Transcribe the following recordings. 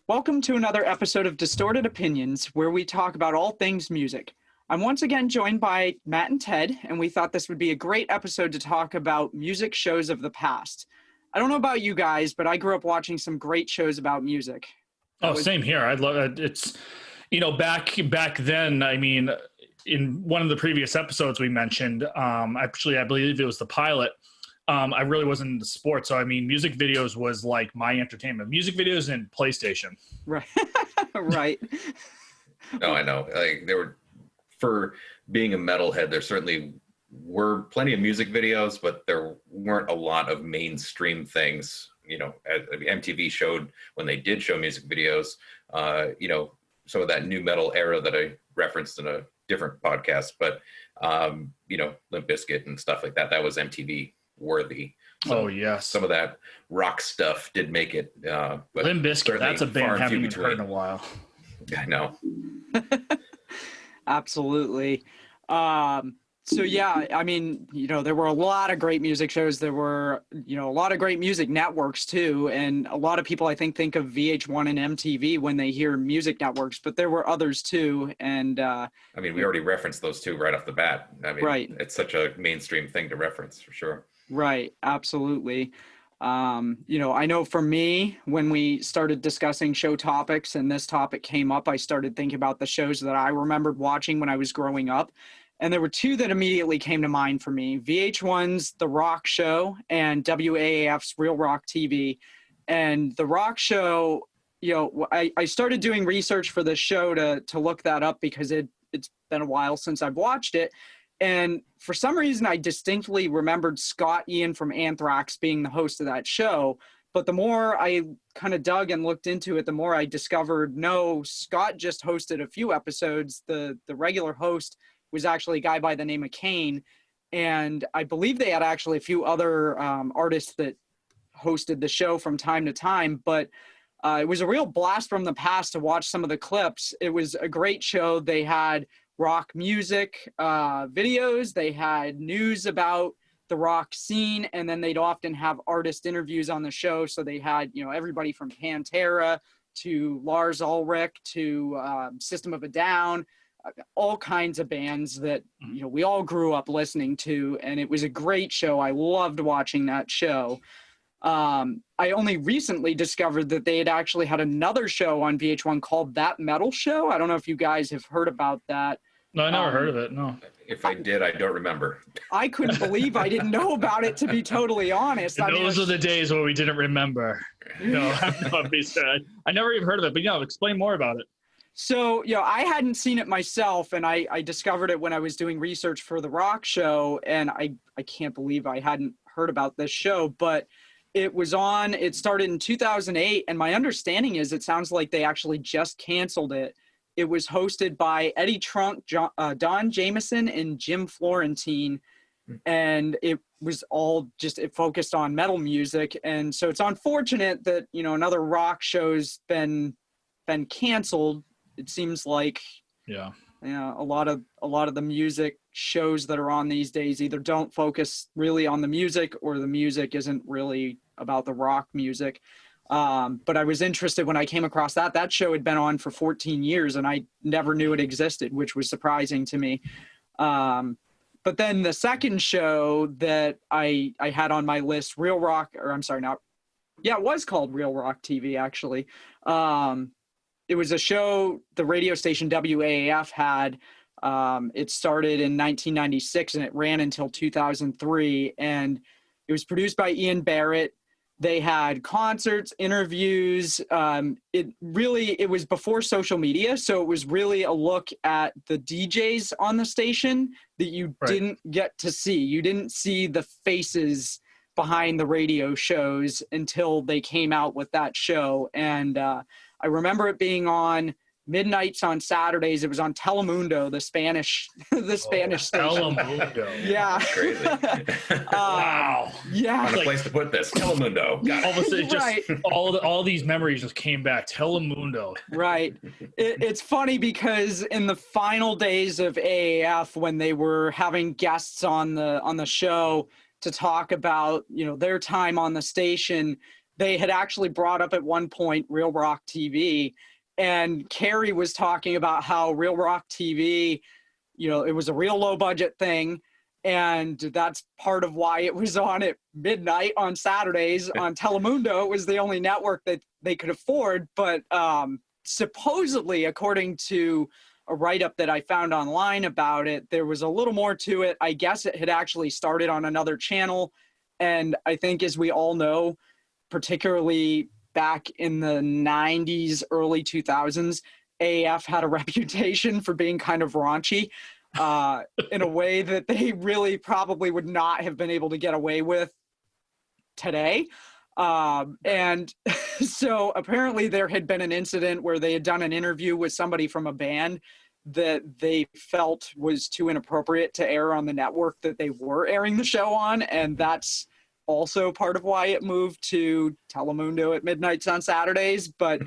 Welcome to another episode of Distorted Opinions, where we talk about all things music. I'm once again joined by Matt and Ted, and we thought this would be a great episode to talk about music shows of the past. I don't know about you guys, but I grew up watching some great shows about music. Same here. I'd love it. It's, back then, I mean, in one of the previous episodes we mentioned, I believe it was the pilot. I really wasn't into sports. So, I mean, music videos was like my entertainment. Music videos and PlayStation. Right. Right. No, I know. Like, there were, for being a metalhead, there certainly were plenty of music videos, but there weren't a lot of mainstream things. As MTV showed when they did show music videos, some of that new metal era that I referenced in a different podcast, but, Limp Bizkit and stuff like that, that was MTV worthy. So yes. Some of that rock stuff did make it. But Limp Bizkit, that's a band I haven't even heard in a while. I know. Absolutely. So yeah, I mean, there were a lot of great music shows. There were, a lot of great music networks too. And a lot of people, I think of VH1 and MTV when they hear music networks, but there were others too. And we already referenced those two right off the bat. Right. It's such a mainstream thing to reference for sure. Right. Absolutely. I know for me, when we started discussing show topics and this topic came up, I started thinking about the shows that I remembered watching when I was growing up. And there were two that immediately came to mind for me: VH1's The Rock Show and WAAF's Real Rock TV. And The Rock Show, I started doing research for this show to look that up because it's been a while since I've watched it. And for some reason, I distinctly remembered Scott Ian from Anthrax being the host of that show. But the more I kind of dug and looked into it, the more I discovered, no, Scott just hosted a few episodes. The regular host was actually a guy by the name of Kane. And I believe they had actually a few other artists that hosted the show from time to time. But it was a real blast from the past to watch some of the clips. It was a great show. They had rock music videos. They had news about the rock scene, and then they'd often have artist interviews on the show. So they had, everybody from Pantera to Lars Ulrich to System of a Down, all kinds of bands that, we all grew up listening to. And it was a great show. I loved watching that show. I only recently discovered that they had actually had another show on VH1 called That Metal Show. I don't know if you guys have heard about that. No, I never heard of it. No. If I did, I don't remember. I couldn't believe I didn't know about it, to be totally honest. Those are the days where we didn't remember. I never even heard of it, but explain more about it. So, I hadn't seen it myself, and I discovered it when I was doing research for The Rock Show, and I can't believe I hadn't heard about this show, but it started in 2008, and my understanding is it sounds like they actually just canceled it. It was hosted by Eddie Trunk, Don Jameson, and Jim Florentine, and it was all it focused on metal music. And so it's unfortunate that, another rock show's been canceled. It seems like, a lot of the music shows that are on these days either don't focus really on the music, or the music isn't really about the rock music. But I was interested when I came across that show had been on for 14 years and I never knew it existed, which was surprising to me. But then the second show that I had on my list, it was called Real Rock TV, actually. It was a show the radio station WAAF had. It started in 1996 and it ran until 2003. And it was produced by Ian Barrett. They had concerts, interviews. It was before social media. So it was really a look at the DJs on the station that you didn't get to see. You didn't see the faces behind the radio shows until they came out with that show. And I remember it being on midnights on Saturdays. It was on Telemundo, the Spanish station. Telemundo. Yeah. Crazy. Wow. Yeah. What a place to put this. Telemundo. All of a sudden, all these memories just came back. Telemundo. Right. It's funny because in the final days of AAF, when they were having guests on the show to talk about, their time on the station, they had actually brought up at one point Real Rock TV, and Carrie was talking about how Real Rock TV, you know, it was a real low budget thing, and that's part of why it was on at midnight on Saturdays on Telemundo. It was the only network that they could afford, but supposedly, according to a write-up that I found online about it, there was a little more to it. I guess it had actually started on another channel, and I think, as we all know, particularly back in the 90s, early 2000s, AF had a reputation for being kind of raunchy in a way that they really probably would not have been able to get away with today. And so apparently there had been an incident where they had done an interview with somebody from a band that they felt was too inappropriate to air on the network that they were airing the show on. And that's also part of why it moved to Telemundo at midnights on Saturdays. But,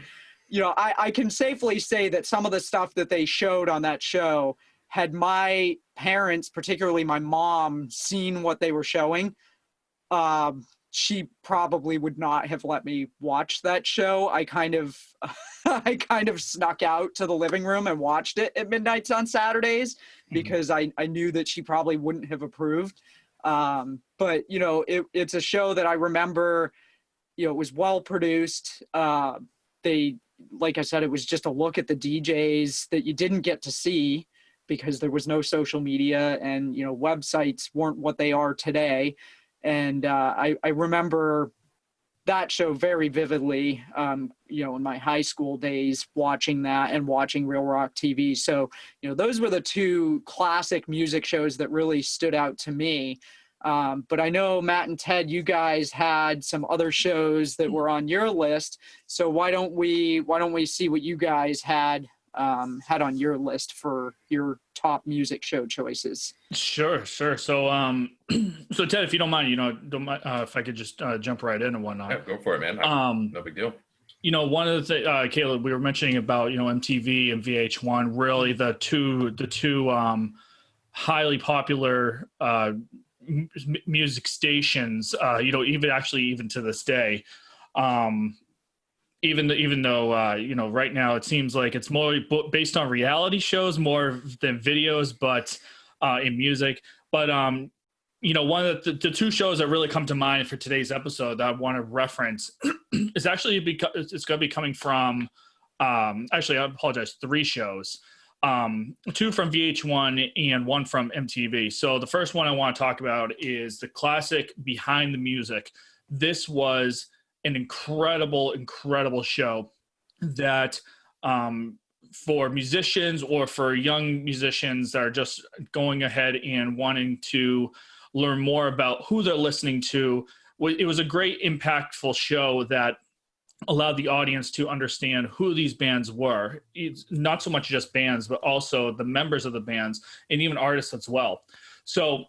you know, I can safely say that some of the stuff that they showed on that show, had my parents, particularly my mom, seen what they were showing, she probably would not have let me watch that show. I kind of snuck out to the living room and watched it at midnights on Saturdays because I knew that she probably wouldn't have approved. But, you know, it's a show that I remember, you know, it was well produced. They, like I said, it was just a look at the DJs that you didn't get to see because there was no social media, and, you know, websites weren't what they are today. And I remember that show very vividly, you know, in my high school days, watching that and watching Real Rock TV. So, you know, those were the two classic music shows that really stood out to me. But I know, Matt and Ted, you guys had some other shows that were on your list. So why don't we see what you guys had on your list for your top music show choices? Sure. So, so Ted, if you don't mind, you know, if I could just jump right in and whatnot. Yeah, go for it, man. No big deal. You know, one of the things, Caleb, we were mentioning about, you know, MTV and VH1, really the two highly popular music stations. You know, even to this day. Even though you know, right now it seems like it's more based on reality shows more than videos, but in music. But you know, one of the two shows that really come to mind for today's episode that I want to reference is actually it's going to be coming from actually, I apologize, 3 shows. 2 from VH1 and 1 from MTV. So the first one I want to talk about is the classic Behind the Music. This was an incredible show that for musicians or for young musicians that are just going ahead and wanting to learn more about who they're listening to, it was a great impactful show that allowed the audience to understand who these bands were. It's not so much just bands, but also the members of the bands and even artists as well. So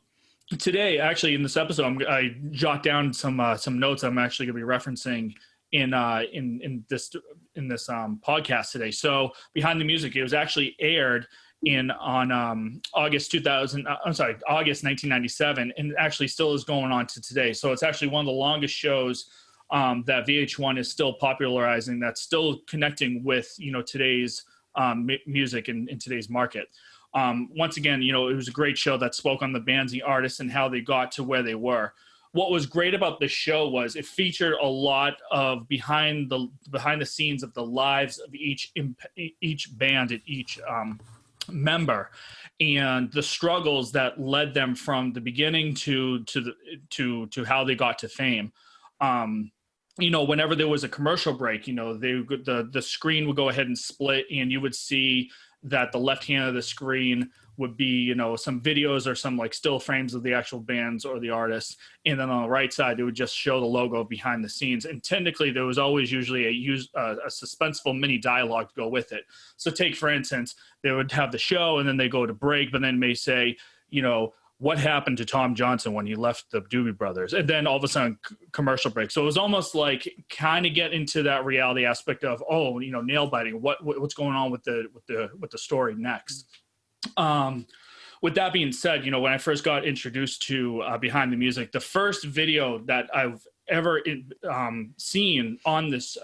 today, actually, in this episode, I jot down some notes I'm actually going to be referencing in this podcast today. So, Behind the Music, it was actually aired on August 1997, and actually still is going on to today. So it's actually one of the longest shows that VH1 is still popularizing. That's still connecting with, you know, today's music in today's market. Once again, you know, it was a great show that spoke on the bands, the artists, and how they got to where they were. What was great about the show was it featured a lot of behind the scenes of the lives of each band and each member, and the struggles that led them from the beginning to how they got to fame. You know, whenever there was a commercial break, you know, the screen would go ahead and split, and you would see that the left hand of the screen would be, you know, some videos or some like still frames of the actual bands or the artists. And then on the right side, it would just show the logo behind the scenes. And technically there was always usually a suspenseful mini dialogue to go with it. So take, for instance, they would have the show and then they go to break, but then may say, you know, what happened to Tom Johnson when he left the Doobie Brothers? And then all of a sudden commercial break. So it was almost like kind of get into that reality aspect of, oh, you know, nail biting, what's going on with the story next. With that being said, you know, when I first got introduced to Behind the Music, the first video that I've ever seen on this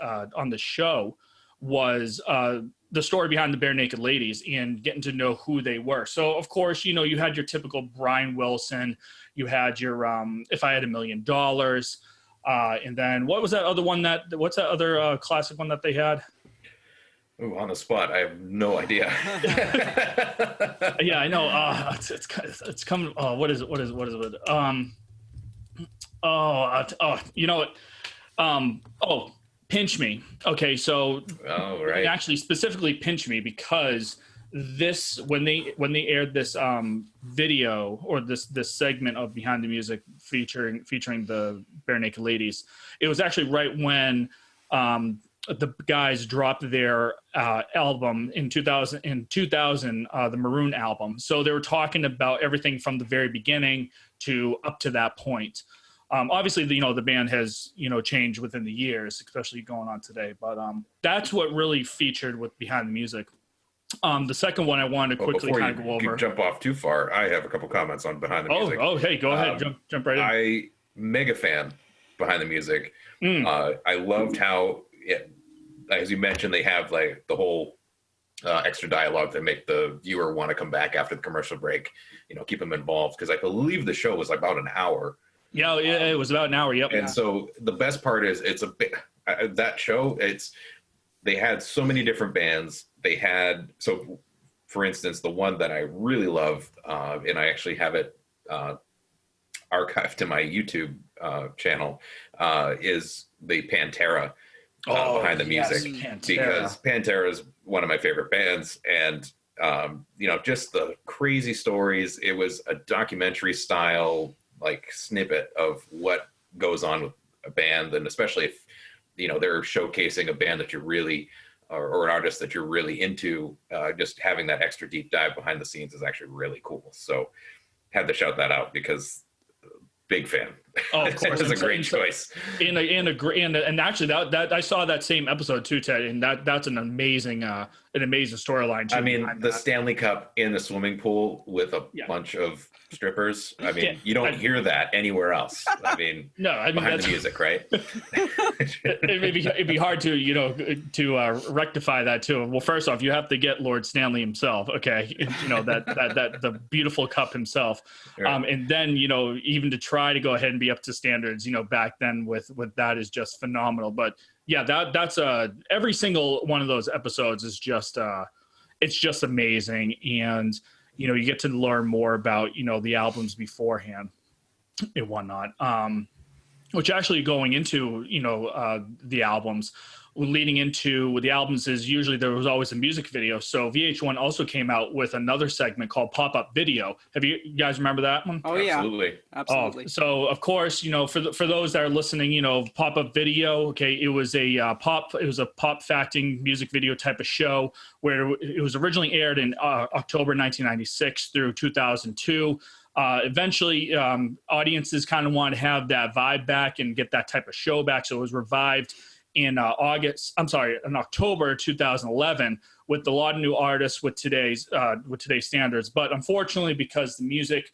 show was the story behind the Bare Naked Ladies and getting to know who they were. So of course, you know, you had your typical Brian Wilson, you had your If I Had $1,000,000, and then what's that other classic one that they had? Ooh, on the spot, I have no idea. Yeah, I know. It's coming. Oh, what is it? You know what? Pinch Me. Okay, so right. actually specifically Pinch Me because when they aired this video or this segment of Behind the Music featuring the Bare Naked Ladies, it was actually right when the guys dropped their album in 2000, the Maroon album. So they were talking about everything from the very beginning to up to that point. Obviously, you know, the band has, you know, changed within the years, especially going on today. But that's what really featured with Behind the Music. The second one I wanted to quickly kind of go over. Before you jump off too far, I have a couple comments on Behind the Music. Oh, hey, go ahead. Jump right in. Mega fan Behind the Music. I loved how, as you mentioned, they have like the whole extra dialogue that make the viewer want to come back after the commercial break, you know, keep them involved. Because I believe the show was about an hour. Yeah, it was about an hour. Yep. And so the best part is it's a bit that show. They had so many different bands. They had, so for instance, the one that I really love, and I actually have it archived in my YouTube channel, is the Pantera Behind the Music, because Pantera is one of my favorite bands, and you know, just the crazy stories. It was a documentary style like snippet of what goes on with a band, and especially if, you know, they're showcasing a band that you're really or an artist that you're really into, just having that extra deep dive behind the scenes is actually really cool. So had to shout that out because big fan. Oh, of course. It's a great choice. And actually that I saw that same episode too, Ted, and that's an amazing storyline too. I mean, the Stanley Cup in the swimming pool with a bunch of strippers. I mean, you don't hear that anywhere else. I mean, no, I mean, Behind the Music, right? it'd be hard to, you know, to rectify that too. Well, first off, you have to get Lord Stanley himself. Okay. You know, that the beautiful cup himself. Right. And then, you know, even to try to go ahead and be up to standards, you know, back then with that is just phenomenal. But yeah, that's every single one of those episodes is just it's just amazing. And, you know, you get to learn more about, you know, the albums beforehand and whatnot. Which actually going into, you know, the albums, leading into with the albums is usually there was always a music video. So VH1 also came out with another segment called Pop-Up Video. Have you gues remember that one? Oh, yeah. Absolutely. So of course, you know, for those that are listening, you know, Pop-Up Video, okay, it was a pop facting music video type of show where it was originally aired in October 1996 through 2002. Eventually, audiences kind of want to have that vibe back and get that type of show back. So it was revived in October 2011 with a lot of new artists with today's standards. But unfortunately, because the music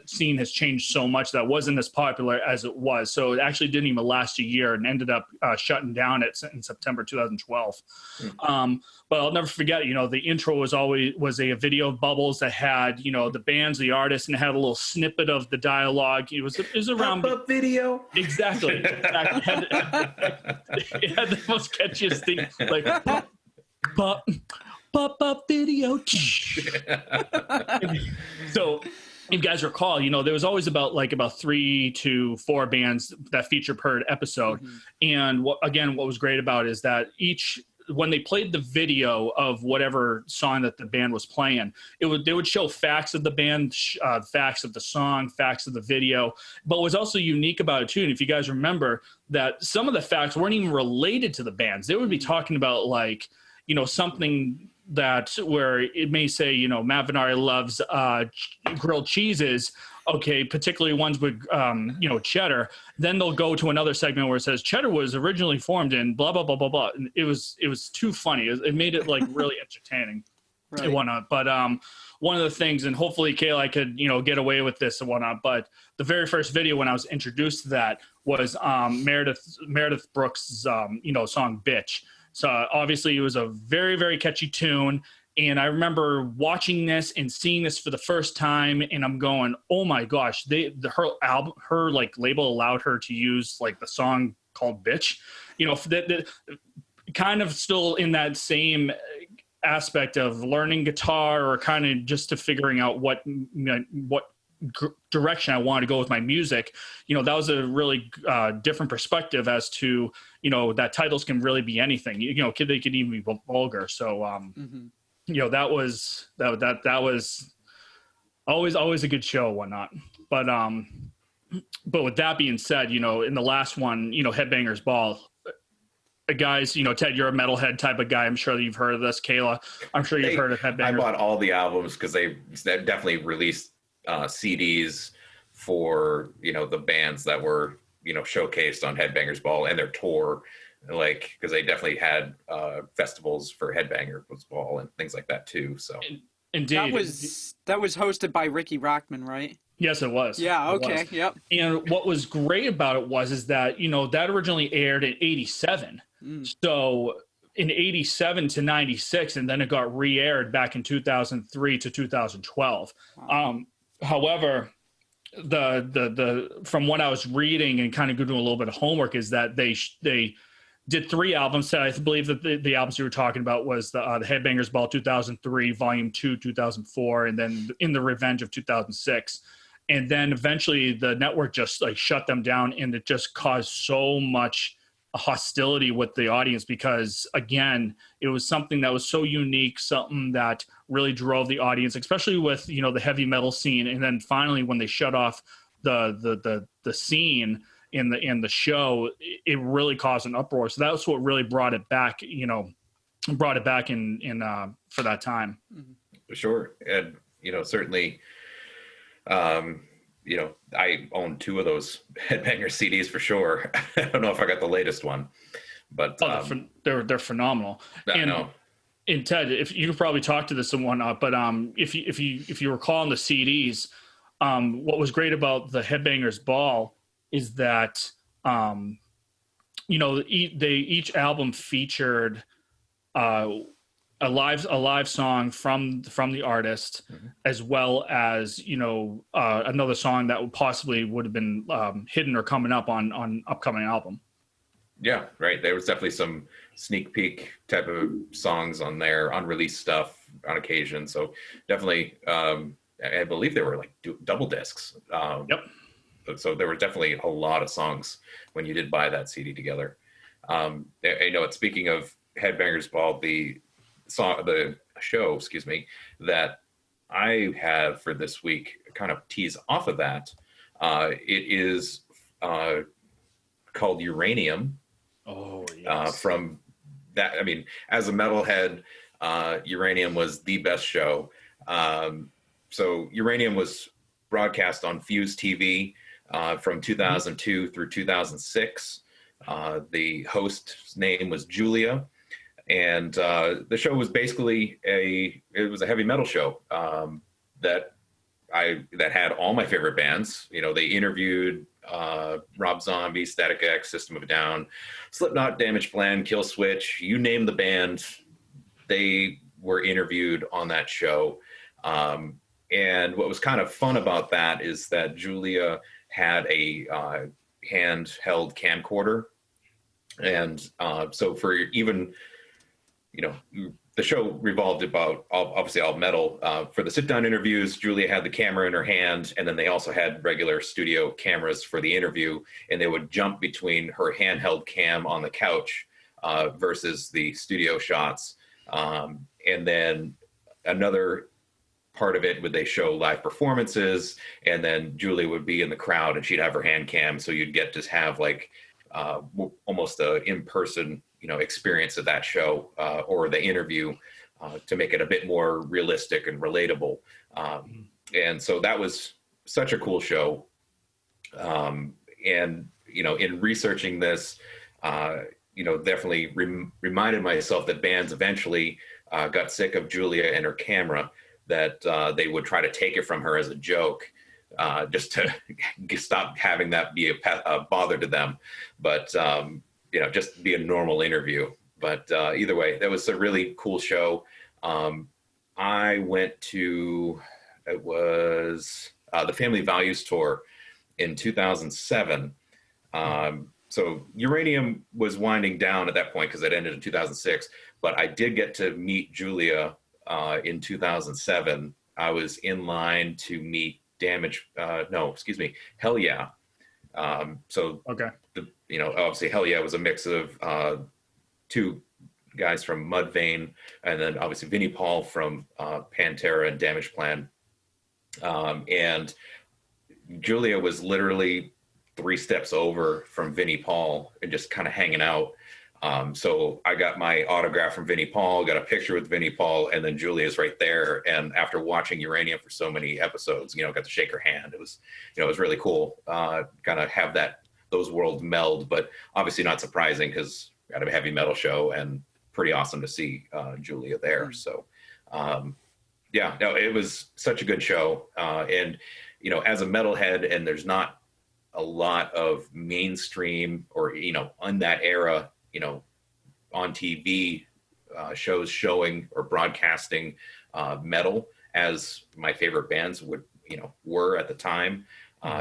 scene has changed so much, that wasn't as popular as it was. So it actually didn't even last a year and ended up shutting down in September 2012. But I'll never forget, you know, the intro was a video of Bubbles that had, you know, the bands, the artists, and it had a little snippet of the dialogue. It was around Pop-up video. Exactly. It had the most catchiest thing, like pop-up video. So if you guys recall, you know, there was always about 3 to 4 bands that feature per episode. And what was great about it is that when they played the video of whatever song that the band was playing, they would show facts of the band, facts of the song, facts of the video. But what was also unique about it too, and if you guys remember, that some of the facts weren't even related to the bands. They would be talking about, like, you know, something that where it may say, you know, Matt Venari loves grilled cheeses, okay, particularly ones with, you know, cheddar. Then they'll go to another segment where it says cheddar was originally formed in blah, blah, blah, blah, blah. And it was too funny. It made it like really entertaining. Right. and whatnot. But one of the things, and hopefully Kayla could, get away with this and whatnot, but the very first video when I was introduced to that was Meredith Brooks' song Bitch. So obviously it was a very, very catchy tune. And I remember watching this and seeing this for the first time, and I'm going, "Oh my gosh!" Her label allowed her to use the song called "Bitch," that kind of still in that same aspect of learning guitar, or kind of just to figuring out what direction I wanted to go with my music. That was a really different perspective as to that titles can really be anything. They could even be vulgar. So. That was always a good show and whatnot. But with that being said, in the last one, Headbangers Ball, guys, Ted, you're a metalhead type of guy. I'm sure that you've heard of this. Kayla, I'm sure you've heard of Headbangers. I bought all the albums because they definitely released CDs for, the bands that were, showcased on Headbangers Ball and their tour. Because they definitely had festivals for Headbangers Ball and things like that too. So indeed, that was hosted by Ricky Rackman, right? Yes, it was. Yeah. Okay. Yep. And what was great about it is that that originally aired in '87. So in '87 to '96, and then it got re-aired back in 2003 to 2012. Wow. However, the from what I was reading and kind of doing a little bit of homework is that they did 3 albums. I believe that the albums you were talking about was the Headbangers Ball 2003, Volume 2 2004, and then In the Revenge of 2006. And then eventually the network just shut them down, and it just caused so much hostility with the audience because, again, it was something that was so unique, something that really drove the audience, especially with the heavy metal scene. And then finally, when they shut off the scene in the show, it really caused an uproar. So that's what really brought it back, in for that time. Sure. And, certainly, I own 2 of those Headbanger CDs for sure. I don't know if I got the latest one, but they're phenomenal. I know. And Ted, if you could probably talk to this and whatnot, but if you recall on the CDs, what was great about the Headbangers Ball is that each album featured a live song from the artist, as well as another song that possibly would have been hidden or coming up on upcoming album. Yeah, right. There was definitely some sneak peek type of songs on there, unreleased stuff on occasion. So definitely, I believe there were double discs. Yep. So there were definitely a lot of songs when you did buy that CD together. Speaking of Headbangers Ball, the show, that I have for this week, kind of tease off of that. It is called Uranium. Oh, yes. From that, as a metalhead, Uranium was the best show. So Uranium was broadcast on Fuse TV from 2002 through 2006. The host's name was Julia, and the show was basically a heavy metal show that had all my favorite bands. They interviewed Rob Zombie, Static X, System of a Down, Slipknot, Damage Plan, Kill Switch, you name the band, they were interviewed on that show. And what was kind of fun about that is that Julia had a handheld camcorder. And so for even, the show revolved about obviously all metal. For the sit-down interviews, Julia had the camera in her hand, and then they also had regular studio cameras for the interview, and they would jump between her handheld cam on the couch versus the studio shots. And then another part of it would they show live performances, and then Julia would be in the crowd and she'd have her hand cam, so you'd get to have almost a in-person experience of that show or the interview to make it a bit more realistic and relatable. And so that was such a cool show. And in researching this, definitely reminded myself that bands eventually got sick of Julia and her camera, that they would try to take it from her as a joke, just to stop having that be a bother to them. But, just be a normal interview. But either way, that was a really cool show. I went to, it was the Family Values Tour in 2007. So Uranium was winding down at that point because it ended in 2006. But I did get to meet Julia in 2007. I was in line to meet Hell Yeah. So Okay. obviously Hell Yeah was a mix of two guys from Mudvayne, and then obviously Vinnie Paul from Pantera and Damage Plan. And Julia was literally 3 steps over from Vinnie Paul and just kind of hanging out. So I got my autograph from Vinnie Paul, got a picture with Vinnie Paul, and then Julia's right there. And after watching Uranium for so many episodes, got to shake her hand. It was, it was really cool, kind of have those worlds meld, but obviously not surprising because at a heavy metal show, and pretty awesome to see Julia there. So, it was such a good show. And, as a metalhead, and there's not a lot of mainstream or, on that era, on TV shows showing or broadcasting metal as my favorite bands were at the time,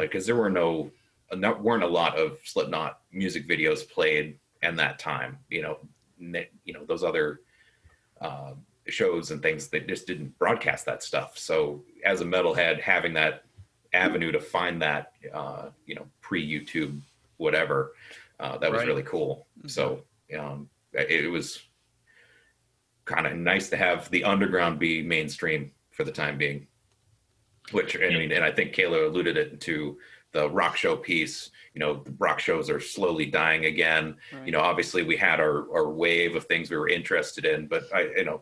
because there weren't a lot of Slipknot music videos played in that time. Those other shows and things that just didn't broadcast that stuff. So as a metalhead, having that avenue to find that, pre-YouTube, whatever, that was really cool. So it was kind of nice to have the underground be mainstream for the time being, which, and I think Kayla alluded it to the rock show piece. The rock shows are slowly dying again. Right. Obviously we had our wave of things we were interested in, but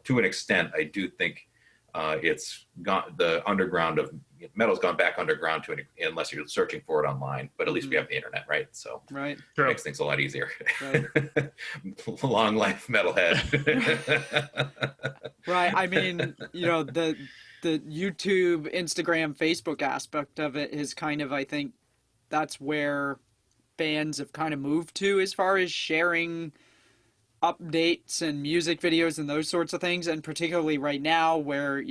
to an extent, I do think it's gone, the underground of metal's gone back underground unless you're searching for it online, but at least we have the internet, right? So it makes things a lot easier. Right. Long life Metalhead. Right. I mean, the YouTube, Instagram, Facebook aspect of it is kind of, I think that's where bands have kind of moved to as far as sharing updates and music videos and those sorts of things. And particularly right now where,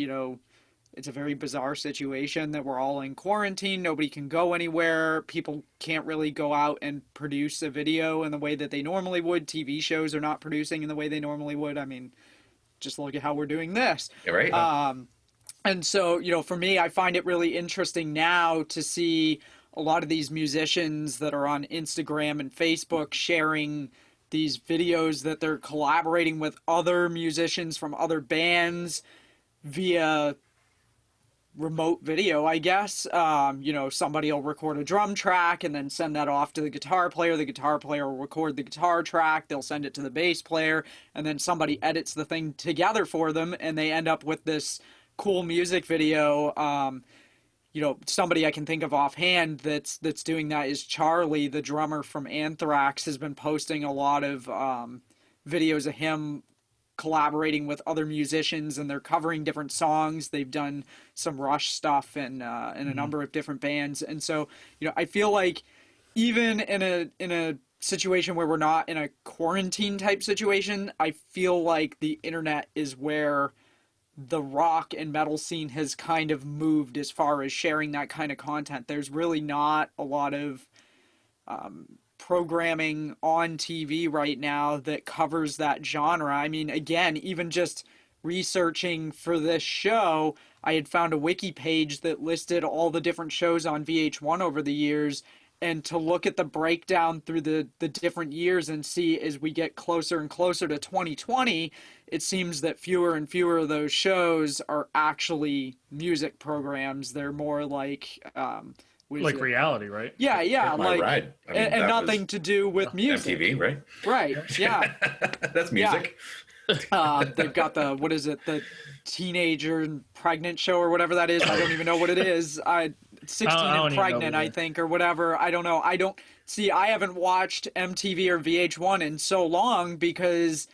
it's a very bizarre situation that we're all in quarantine. Nobody can go anywhere. People can't really go out and produce a video in the way that they normally would. TV shows are not producing in the way they normally would. I mean, just look at how we're doing this. Yeah, right. And so, for me, I find it really interesting now to see a lot of these musicians that are on Instagram and Facebook sharing these videos that they're collaborating with other musicians from other bands via remote video, I guess. Somebody will record a drum track and then send that off to the guitar player. The guitar player will record the guitar track. They'll send it to the bass player, and then somebody edits the thing together for them, and they end up with this cool music video. Somebody I can think of offhand that's doing that is Charlie, the drummer from Anthrax, has been posting a lot of videos of him collaborating with other musicians, and they're covering different songs. They've done some Rush stuff and a number of different bands. And so, I feel like even in a situation where we're not in a quarantine type situation, I feel like the internet is where the rock and metal scene has kind of moved as far as sharing that kind of content. There's really not a lot of programming on TV right now that covers that genre. I mean, again, even just researching for this show, I had found a wiki page that listed all the different shows on VH1 over the years, and to look at the breakdown through the different years and see as we get closer and closer to 2020, it seems that fewer and fewer of those shows are actually music programs. They're more like reality, right? Yeah, My Ride. I mean, and nothing to do with music. MTV, right? Right. Yeah. That's music. Yeah. They've got the teenager and pregnant show or whatever that is. I don't even know what it is. 16 and pregnant, I think, or whatever. I don't know. I haven't watched MTV or VH1 in so long because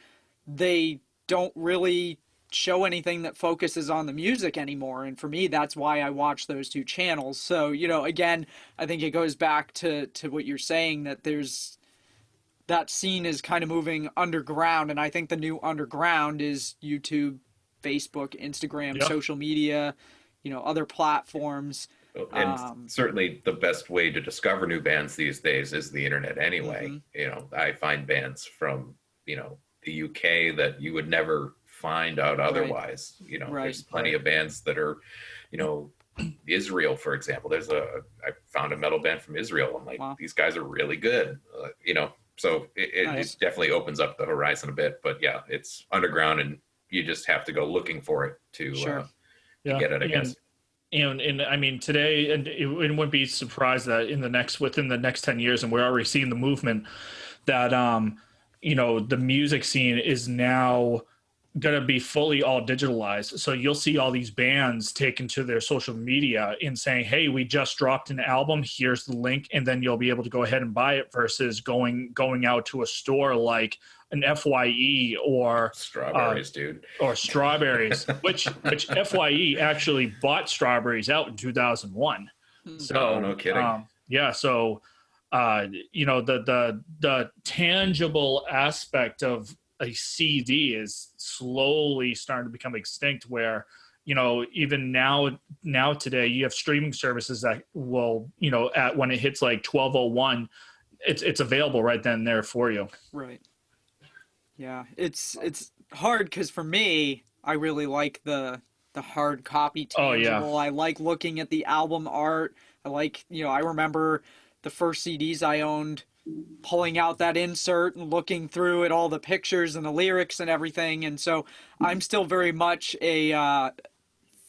they don't really show anything that focuses on the music anymore. And for me, that's why I watch those two channels. So, you know, again, I think it goes back to what you're saying, that there's that scene is kind of moving underground. And I think the new underground is YouTube, Facebook, Instagram, Yeah. social media, you know, other platforms. And certainly the best way to discover new bands these days is the internet anyway. You know, I find bands from, you know, the UK that you would never find out otherwise. You know, there's plenty of bands that are, you know, Israel, for example. I found a metal band from Israel. I'm like, these guys are really good. You know, so it definitely opens up the horizon a bit. But yeah, it's underground, and you just have to go looking for it to get it, I guess. And I mean, today, and it wouldn't be surprised that within the next 10 years, and we're already seeing the movement that, you know, the music scene is now going to be fully all digitalized. So you'll see all these bands taken to their social media and saying, hey, we just dropped an album, here's the link, and then you'll be able to go ahead and buy it, versus going out to a store like an FYE or Strawberries, dude, or Strawberries, which FYE actually bought Strawberries out in 2001. So no kidding. So you know, the tangible aspect of a CD is slowly starting to become extinct, where, you know, even now today you have streaming services that will, you know, when it hits like 12:01, it's available right then and there for you. Right. Yeah, it's hard because for me, I really like the hard copy tangible. I like looking at the album art. I like, you know, I remember the first CDs I owned, pulling out that insert and looking through at all the pictures and the lyrics and everything. And so I'm still very much a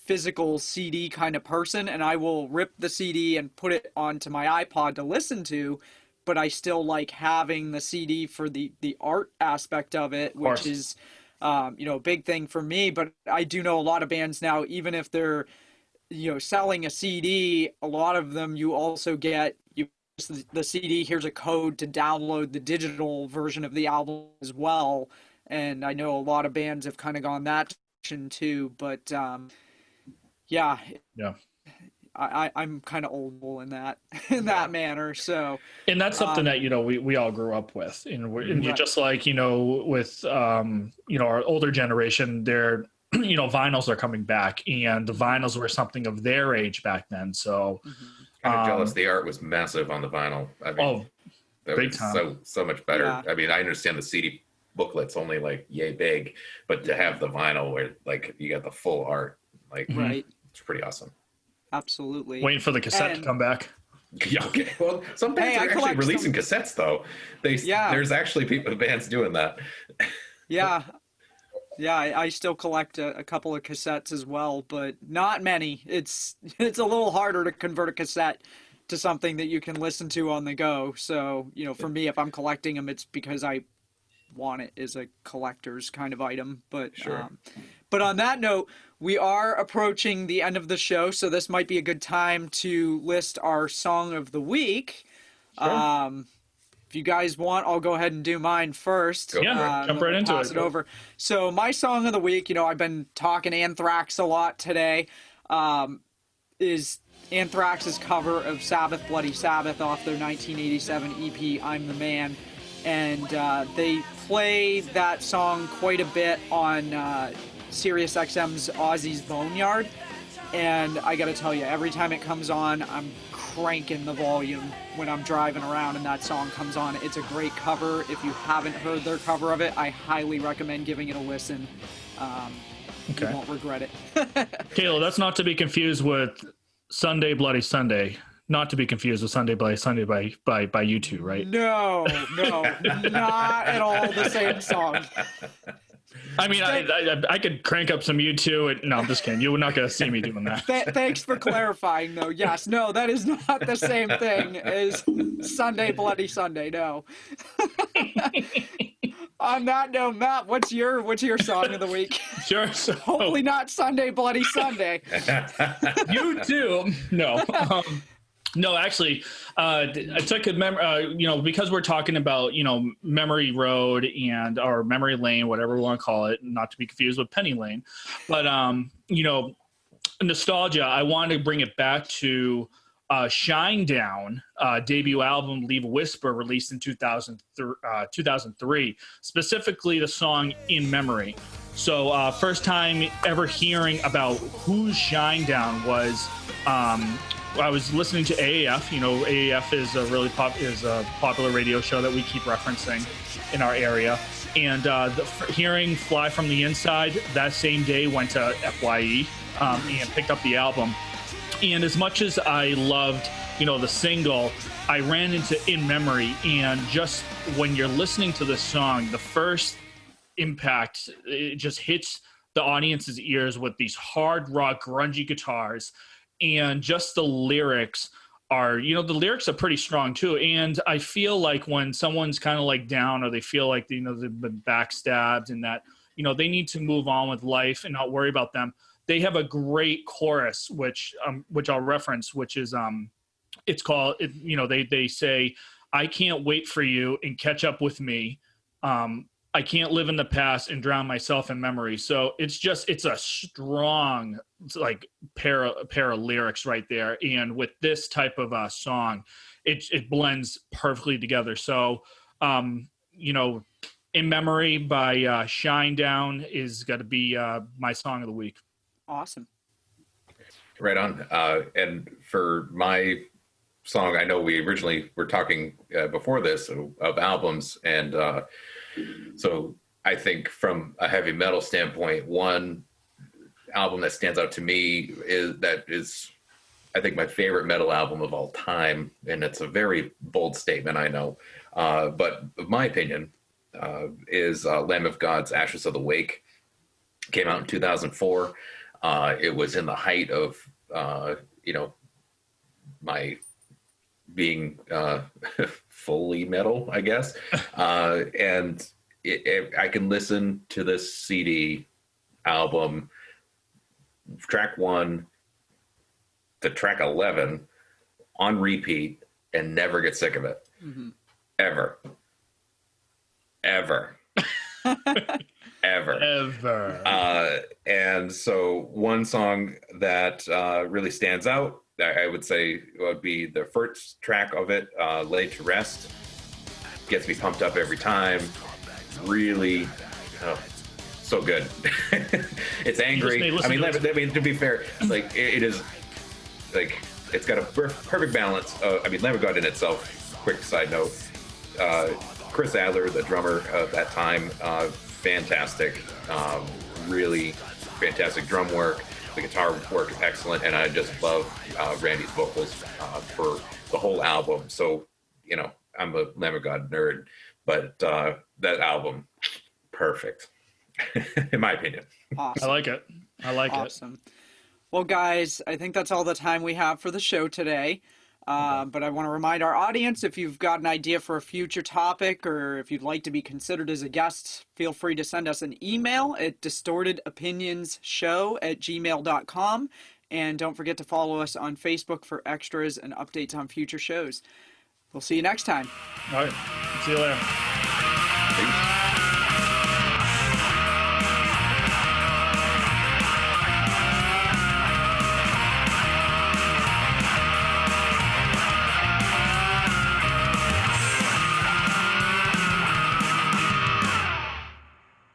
physical CD kind of person, and I will rip the CD and put it onto my iPod to listen to, but I still like having the CD for the art aspect of it, which is, you know, a big thing for me. But I do know a lot of bands now, even if they're, you know, selling a CD, a lot of them you also get the CD, here's a code to download the digital version of the album as well. And I know a lot of bands have kind of gone that direction too, but I'm kind of old school in that manner. So, and that's something that, you know, we all grew up with, and you're just like, you know, with you know, our older generation, they're, you know, vinyls are coming back, and the vinyls were something of their age back then. So kind of jealous. The art was massive on the vinyl. I mean, that big was time. so much better. I mean, I understand the CD booklet's only like yay big, but to have the vinyl where like you got the full art, like it's pretty awesome. Absolutely. Waiting for the cassette to come back. Yeah. Okay. Well, some bands are actually releasing cassettes though. There's actually bands doing that. Yeah. Yeah, I still collect a couple of cassettes as well, but not many. It's a little harder to convert a cassette to something that you can listen to on the go. So, you know, for me, if I'm collecting them, it's because I want it as a collector's kind of item. But but on that note, we are approaching the end of the show, so this might be a good time to list our song of the week. If you guys want, I'll go ahead and do mine first. Jump right into it. Over. So my song of the week, you know, I've been talking Anthrax a lot today, is Anthrax's cover of Sabbath Bloody Sabbath off their 1987 EP, I'm the Man. And they play that song quite a bit on SiriusXM's Ozzy's Boneyard. And I got to tell you, every time it comes on, I'm cranking the volume when I'm driving around and that song comes on. It's a great cover. If you haven't heard their cover of it, I highly recommend giving it a listen. You won't regret it. Kayla, that's not to be confused with Sunday Bloody Sunday. Not to be confused with Sunday Bloody Sunday by U2, right? No, not at all the same song. I mean, I could crank up some U2. No, I'm just kidding. You're not going to see me doing that. Thanks for clarifying, though. Yes, no, that is not the same thing as Sunday Bloody Sunday. No. On that note, Matt, what's your song of the week? Sure. So, hopefully not Sunday Bloody Sunday. U2. No. No, actually, I took a because we're talking about, Memory Road or Memory Lane, whatever we want to call it, not to be confused with Penny Lane, but nostalgia. I wanted to bring it back to Shinedown debut album "Leave a Whisper," released in 2003, specifically the song "In Memory." So first time ever hearing about who's Shinedown was. I was listening to AAF. AAF is a really popular radio show that we keep referencing in our area. And hearing "Fly from the Inside" that same day, went to FYE and picked up the album. And as much as I loved, the single, I ran into "In Memory," and just when you're listening to this song, the first impact, it just hits the audience's ears with these hard rock, grungy guitars. And just the lyrics are, the lyrics are pretty strong too. And I feel like when someone's kind of like down, or they feel like, they've been backstabbed, and that, they need to move on with life and not worry about them, they have a great chorus, which I'll reference, which is, it's called, they say, "I can't wait for you and catch up with me. I can't live in the past and drown myself in memory." So it's a strong, like, pair of lyrics right there. And with this type of song, it blends perfectly together. So, "In Memory" by Shinedown is got to be my song of the week. Awesome. Right on. And for my song, I know we originally were talking before this of albums, and so I think from a heavy metal standpoint, one album that stands out to me is I think my favorite metal album of all time, and it's a very bold statement, I know, but in my opinion, is Lamb of God's "Ashes of the Wake." Came out in 2004. It was in the height of my being fully metal, I guess, and I can listen to this CD album, track 1 to track 11, on repeat, and never get sick of it. Mm-hmm. Ever. And so one song that really stands out, I would say, would be the first track of it, "Laid to Rest." Gets me pumped up every time. Really, so good. It's angry. I mean, to be fair, like, it is, like, it's got a perfect balance. Lamb of God in itself, quick side note, Chris Adler, the drummer of that time, fantastic. Really fantastic drum work. The guitar work is excellent, and I just love Randy's vocals for the whole album. So, I'm a Lamb of God nerd, but that album, perfect, in my opinion. Awesome. I like it. Awesome. Well, guys, I think that's all the time we have for the show today. But I want to remind our audience, if you've got an idea for a future topic, or if you'd like to be considered as a guest, feel free to send us an email at distortedopinionsshow@gmail.com. And don't forget to follow us on Facebook for extras and updates on future shows. We'll see you next time. All right. See you later.